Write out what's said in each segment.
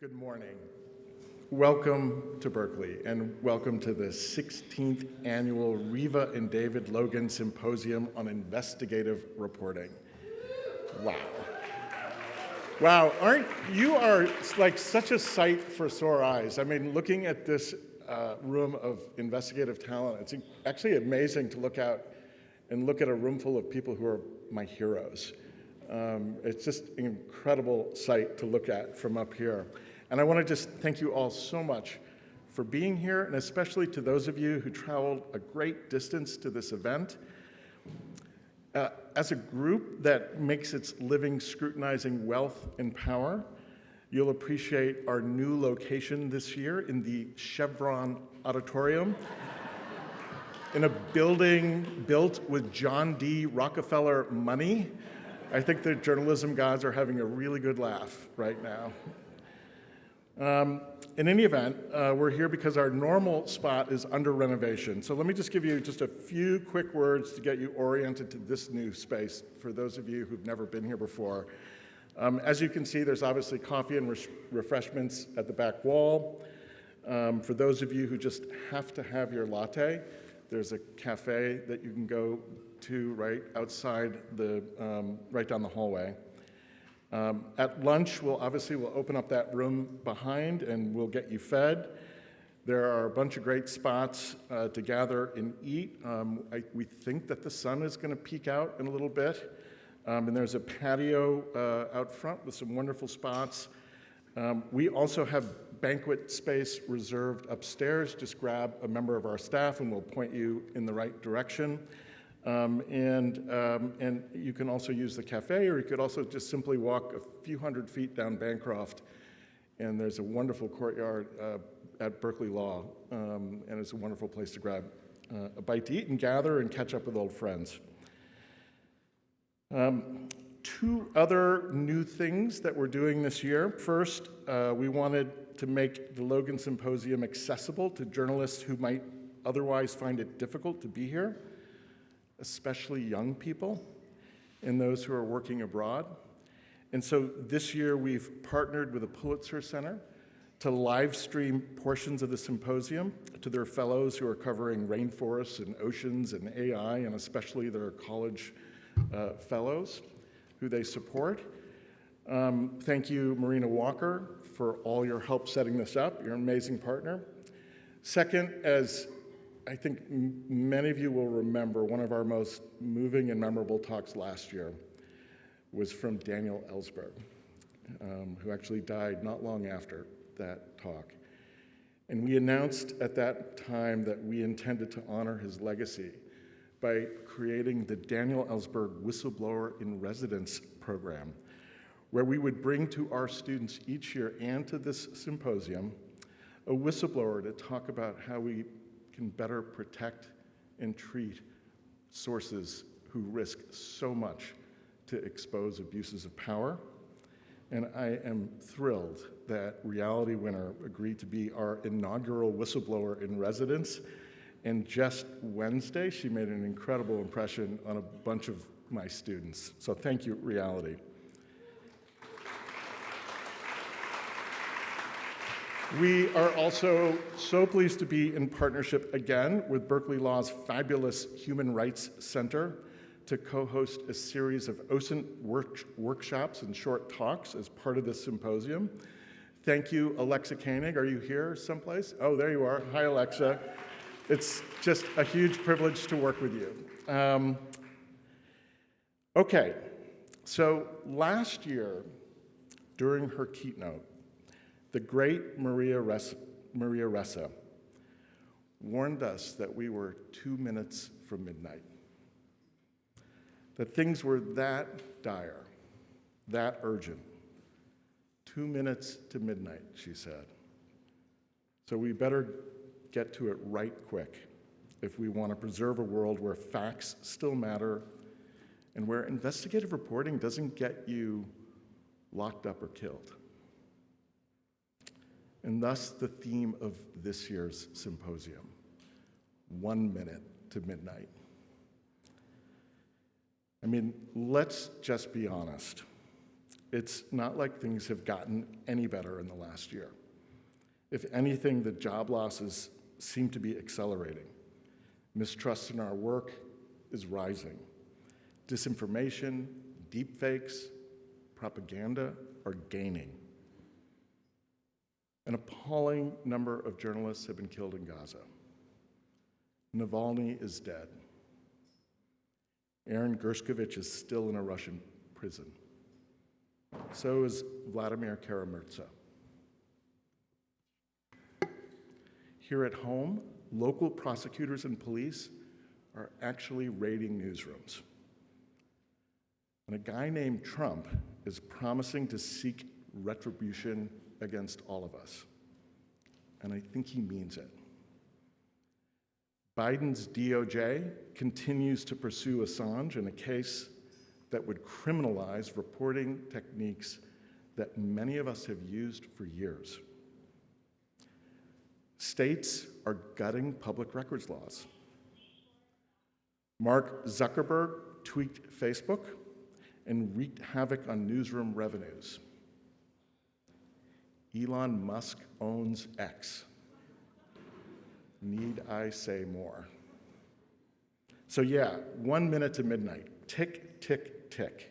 Good morning. Welcome to Berkeley, and welcome to the 16th Annual Reva and David Logan Symposium on Investigative Reporting. Wow. Wow, you are like such a sight for sore eyes. I mean, looking at this room of investigative talent, it's actually amazing to look out and look at a room full of people who are my heroes. It's just an incredible sight to look at from up here. And I want to just thank you all so much for being here, and especially to those of you who traveled a great distance to this event. As a group that makes its living scrutinizing wealth and power, you'll appreciate our new location this year in the Chevron Auditorium, in a building built with John D. Rockefeller money. I think the journalism gods are having a really good laugh right now. In any event, we're here because our normal spot is under renovation. So let me just give you just a few quick words to get you oriented to this new space for those of you who've never been here before. As you can see, there's obviously coffee and refreshments at the back wall. For those of you who just have to have your latte, there's a cafe that you can go to right outside right down the hallway. At lunch, we'll open up that room behind and we'll get you fed. There are a bunch of great spots to gather and eat. We think that the sun is going to peek out in a little bit. And there's a patio out front with some wonderful spots. We also have banquet space reserved upstairs. Just grab a member of our staff and we'll point you in the right direction. And you can also use the cafe, or you could also just simply walk a few hundred feet down Bancroft, and there's a wonderful courtyard at Berkeley Law, and it's a wonderful place to grab a bite to eat and gather and catch up with old friends. Two other new things that we're doing this year. First, we wanted to make the Logan Symposium accessible to journalists who might otherwise find it difficult to be here, especially young people and those who are working abroad. And so this year we've partnered with the Pulitzer Center to live stream portions of the symposium to their fellows who are covering rainforests and oceans and AI, and especially their college fellows who they support. Thank you, Marina Walker, for all your help setting this up. You're an amazing partner. Second, as I think many of you will remember, one of our most moving and memorable talks last year was from Daniel Ellsberg, who actually died not long after that talk. And we announced at that time that we intended to honor his legacy by creating the Daniel Ellsberg Whistleblower in Residence program, where we would bring to our students each year and to this symposium a whistleblower to talk about how we can better protect and treat sources who risk so much to expose abuses of power. And I am thrilled that Reality Winner agreed to be our inaugural whistleblower in residence. And just Wednesday, she made an incredible impression on a bunch of my students. So thank you, Reality. We are also so pleased to be in partnership again with Berkeley Law's fabulous Human Rights Center to co-host a series of OSINT workshops and short talks as part of this symposium. Thank you, Alexa Koenig. Are you here someplace? Oh, there you are. Hi, Alexa. It's just a huge privilege to work with you. Okay, so last year, during her keynote, the great Maria Ressa warned us that we were 2 minutes from midnight, that things were that dire, that urgent. 2 minutes to midnight, she said. So we better get to it right quick if we want to preserve a world where facts still matter and where investigative reporting doesn't get you locked up or killed. And thus the theme of this year's symposium, 1 minute to midnight. I mean, let's just be honest. It's not like things have gotten any better in the last year. If anything, the job losses seem to be accelerating. Mistrust in our work is rising. Disinformation, deepfakes, propaganda are gaining. An appalling number of journalists have been killed in Gaza. Navalny is dead. Aaron Gershkovich is still in a Russian prison. So is Vladimir Kara-Murza. Here at home, local prosecutors and police are actually raiding newsrooms. And a guy named Trump is promising to seek retribution against all of us. And I think he means it. Biden's DOJ continues to pursue Assange in a case that would criminalize reporting techniques that many of us have used for years. States are gutting public records laws. Mark Zuckerberg tweaked Facebook and wreaked havoc on newsroom revenues. Elon Musk owns X. Need I say more? So yeah, 1 minute to midnight. Tick, tick, tick.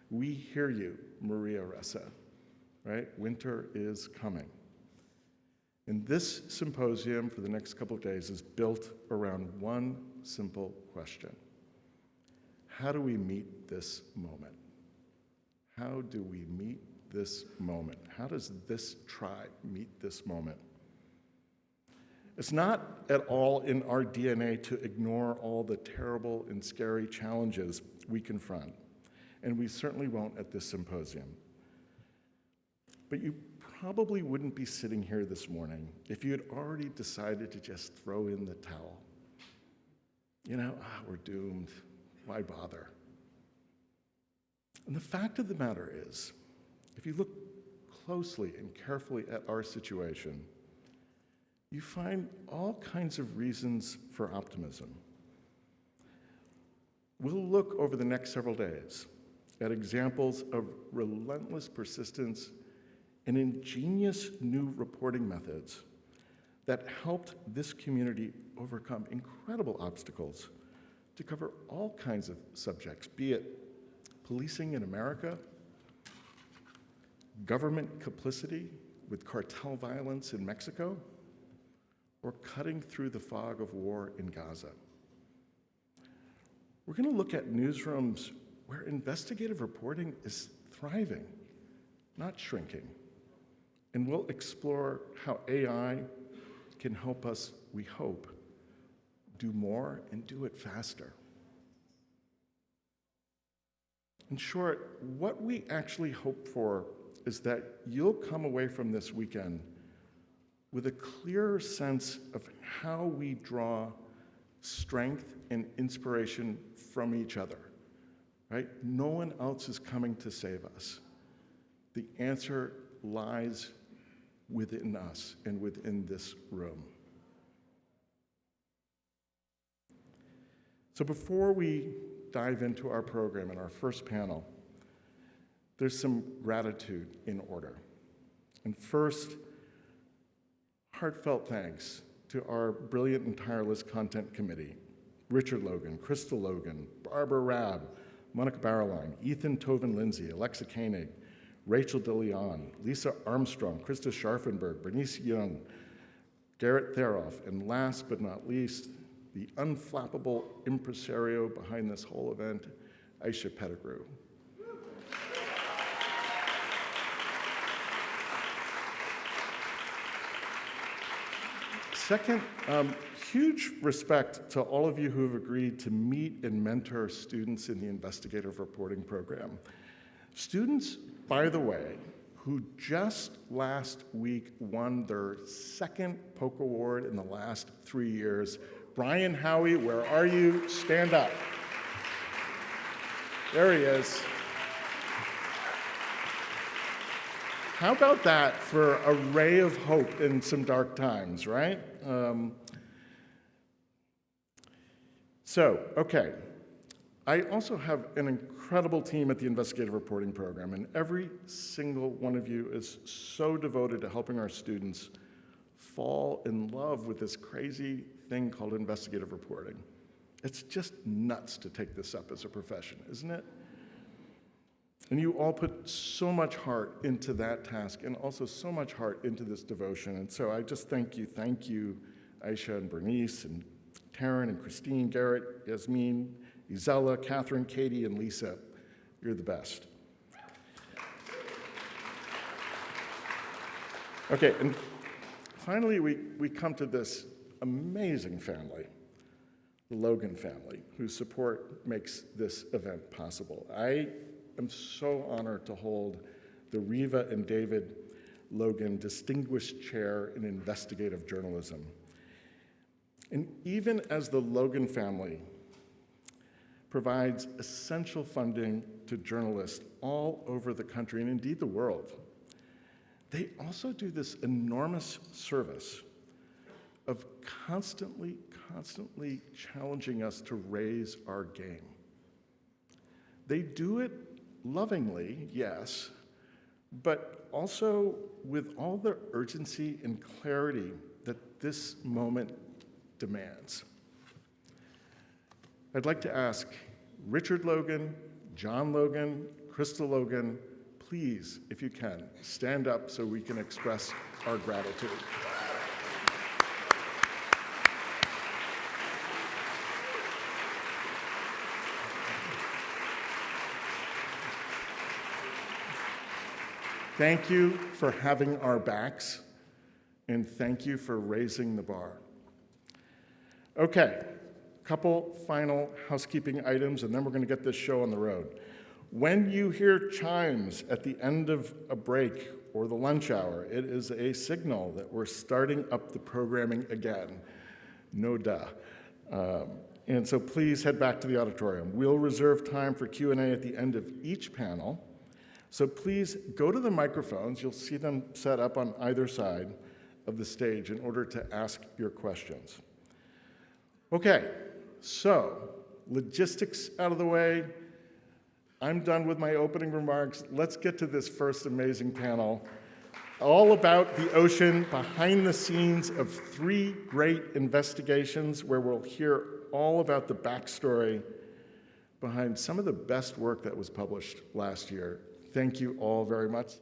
We hear you, Maria Ressa, right? Winter is coming. And this symposium for the next couple of days is built around one simple question. How do we meet this moment? How do we meet this moment? How does this tribe meet this moment? It's not at all in our DNA to ignore all the terrible and scary challenges we confront, and we certainly won't at this symposium. But you probably wouldn't be sitting here this morning if you had already decided to just throw in the towel. You know, we're doomed. Why bother? And the fact of the matter is, if you look closely and carefully at our situation, you find all kinds of reasons for optimism. We'll look over the next several days at examples of relentless persistence and ingenious new reporting methods that helped this community overcome incredible obstacles to cover all kinds of subjects, be it policing in America, government complicity with cartel violence in Mexico, or cutting through the fog of war in Gaza. We're going to look at newsrooms where investigative reporting is thriving, not shrinking. And we'll explore how AI can help us, we hope, do more and do it faster. In short, what we actually hope for is that you'll come away from this weekend with a clearer sense of how we draw strength and inspiration from each other, right? No one else is coming to save us. The answer lies within us and within this room. So before we dive into our program and our first panel, there's some gratitude in order. And first, heartfelt thanks to our brilliant and tireless content committee, Richard Logan, Crystal Logan, Barbara Rabb, Monica Barreline, Ethan Toven-Lindsay, Alexa Koenig, Rachel DeLeon, Lisa Armstrong, Krista Scharfenberg, Bernice Young, Garrett Theroff, and last but not least, the unflappable impresario behind this whole event, Aisha Pettigrew. Second, huge respect to all of you who have agreed to meet and mentor students in the investigative reporting program. Students, by the way, who just last week won their second Polk Award in the last 3 years. Brian Howie, where are you? Stand up. There he is. How about that for a ray of hope in some dark times, right? I also have an incredible team at the Investigative Reporting program, and every single one of you is so devoted to helping our students fall in love with this crazy thing called investigative reporting. It's just nuts to take this up as a profession, isn't it? And you all put so much heart into that task and also so much heart into this devotion. And so I just thank you, Aisha and Bernice and Taryn and Christine, Garrett, Yasmin, Isella, Catherine, Katie, and Lisa. You're the best. Okay, and finally we come to this amazing family, the Logan family, whose support makes this event possible. I am so honored to hold the Riva and David Logan Distinguished Chair in Investigative Journalism. And even as the Logan family provides essential funding to journalists all over the country and indeed the world, they also do this enormous service of constantly challenging us to raise our game. They do it lovingly, yes, but also with all the urgency and clarity that this moment demands. I'd like to ask Richard Logan, John Logan, Crystal Logan, please, if you can, stand up so we can express our gratitude. Thank you for having our backs, and thank you for raising the bar. Okay, couple final housekeeping items, and then we're going to get this show on the road. When you hear chimes at the end of a break or the lunch hour, it is a signal that we're starting up the programming again. No duh. And so please head back to the auditorium. We'll reserve time for Q&A at the end of each panel. So please go to the microphones. You'll see them set up on either side of the stage in order to ask your questions. Okay, so logistics out of the way. I'm done with my opening remarks. Let's get to this first amazing panel, all about the ocean, behind the scenes of 3 great investigations where we'll hear all about the backstory behind some of the best work that was published last year. Thank you all very much.